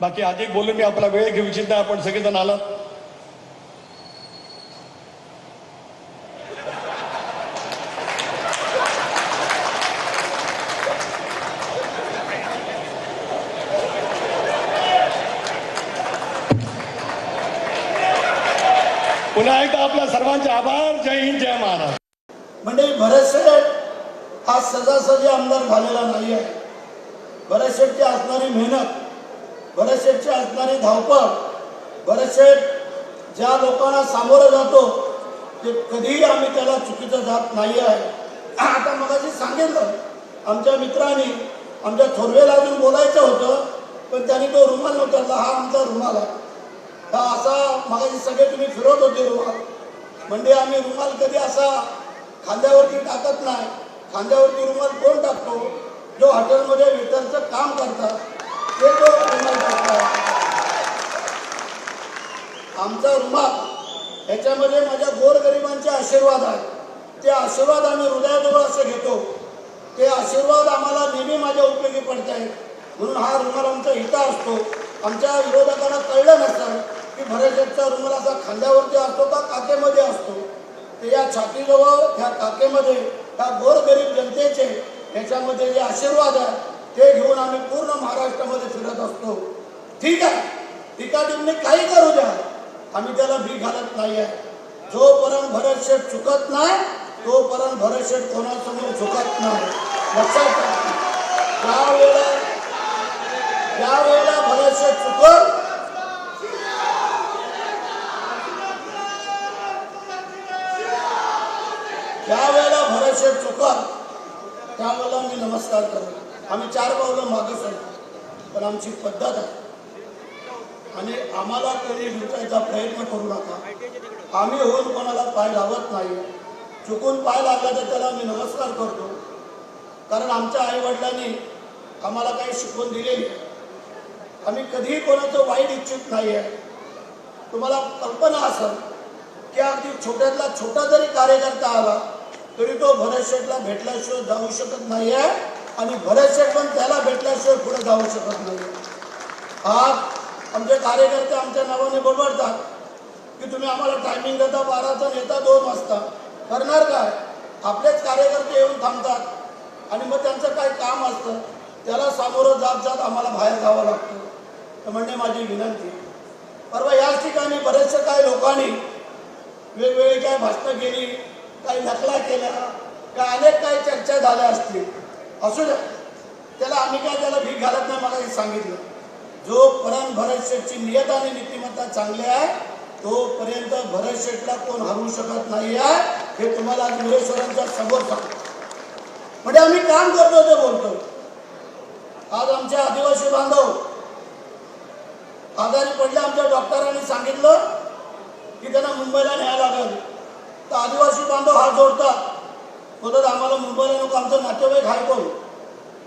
बाकी अधिक बोलून मी आपला वेळ घेऊ इच्छित नाही. आपण सगळेजण आलात. पुन्हा एकदा आपल्या सर्वांचे आभार. जय हिंद, जय महाराष्ट्र. म्हणजे भरत शेठ हा सहजासहजी आमदार झालेला नाही आहे. भरत शेठची असणारी मेहनत, भरत शेठची असणारी धावपळ, भरत शेठ ज्या लोकांना सामोरं जातो ते कधीही आम्ही त्याला चुकीचं जात नाही आहे. आता मगाशी सांगितलं आमच्या मित्रांनी, आमच्या थोरवेला अजून बोलायचं होतं पण त्यांनी तो रुमाल नव्हता. हा आमचा रुमाल आहे. हा असा मगाशी सगळे तुम्ही फिरवत होते रुमाल. म्हणजे आम्ही रुमाल कधी असा खांद्यावरती टाकत नाही. खांद्यावरती रुमाल कोण टाकतो? जो हॉटेलमध्ये वेटरचं काम करतात ते तो रुमाल टाकतात. आमचा रुमाल ह्याच्यामध्ये माझ्या गोरगरिबांचे आशीर्वाद आहेत. ते आशीर्वाद आम्ही हृदयाजवळ असे घेतो. ते आशीर्वाद आम्हाला नेहमी माझ्या उपयोगी पडत आहेत. म्हणून हा रुमाल आमचा हिता असतो. आमच्या विरोधकांना कळलं नसतं की भरत शेठचा रुमाल असा खांद्यावरती असतो का काकेमध्ये असतो. ते या छातीजवळ ह्या काकेमध्ये त्या गोरगरीब जनतेचे ह्याच्यामध्ये जे आशीर्वाद आहे ते घेऊन आम्ही पूर्ण महाराष्ट्रामध्ये फिरत असतो. ठीक आहे, टीकाटिप्पणी काही करू द्या, आम्ही त्याला भी घालत नाही आहे. जोपर्यंत भरत शेठ चुकत नाही तोपर्यंत भरत शेठ कोणासमोर झुकत नाही. लक्षात ठेवा. ज्यावेळेला भरत शेठ चुकत ज्यावेळेला भरत शेठ चुकत त्यावेळेला मी नमस्कार करतो. आम्ही 4 पावलं मागे सरतो. पण आमची पद्धत आहे आणि आम्हाला कधी लुटायचा प्रयत्न करू नका. आम्ही होऊन कोणाला पाय लावत नाही. चुकून पाय लागला तर त्याला मी नमस्कार करतो. कारण आमच्या आईवडिलांनी आम्हाला काही शिकवून दिलेली आहे. आम्ही कधीही कोणाचं वाईट इच्छित नाही आहे. तुम्हाला कल्पना असेल की अगदी छोट्यातला छोटा जरी कार्यकर्ता आला तरी तो भरत शेठला भेटल्याशिवाय जाऊ शकत नाही आहे आणि भरत शेठ पण त्याला भेटल्याशिवाय पुढे जाऊ शकत नाही. आज आमचे कार्यकर्ते आमच्या नावाने बडबडतात की तुम्ही आम्हाला टायमिंग देता 12चा नेता 2 वाजता. करणार काय? आपलेच कार्यकर्ते येऊन थांबतात आणि मग त्यांचं काय काम असतं त्याला सामोरं जात जात आम्हाला बाहेर जावं लागतं. तर म्हणजे माझी विनंती, परवा याच ठिकाणी बरेचसे काही लोकांनी वेगवेगळी काय भाषणं केली, काही नकला केल्या, काय अनेक काही चर्चा झाल्या असतील. असू द्या, त्याला आम्ही काय त्याला भीक घालत नाही. मला हे सांगितलं जोपर्यंत भरत शेठची नियत आणि नीतिमत्ता चांगली आहे तोपर्यंत भरत शेठला कोण हरवू शकत नाही आहे. हे तुम्हाला आज मुरेश्वरांच्या समोर सांगतो. म्हणजे आम्ही काम करतो ते बोलतो. आज आमचे आदिवासी बांधव आजारी पडले. आमच्या डॉक्टरांनी सांगितलं की त्यांना मुंबईला न्यायला लागेल. तर आदिवासी बांधव हात जोडतात, बोलतात आम्हाला मुंबईला नको, आमचं नातेवाईक हाय कोण.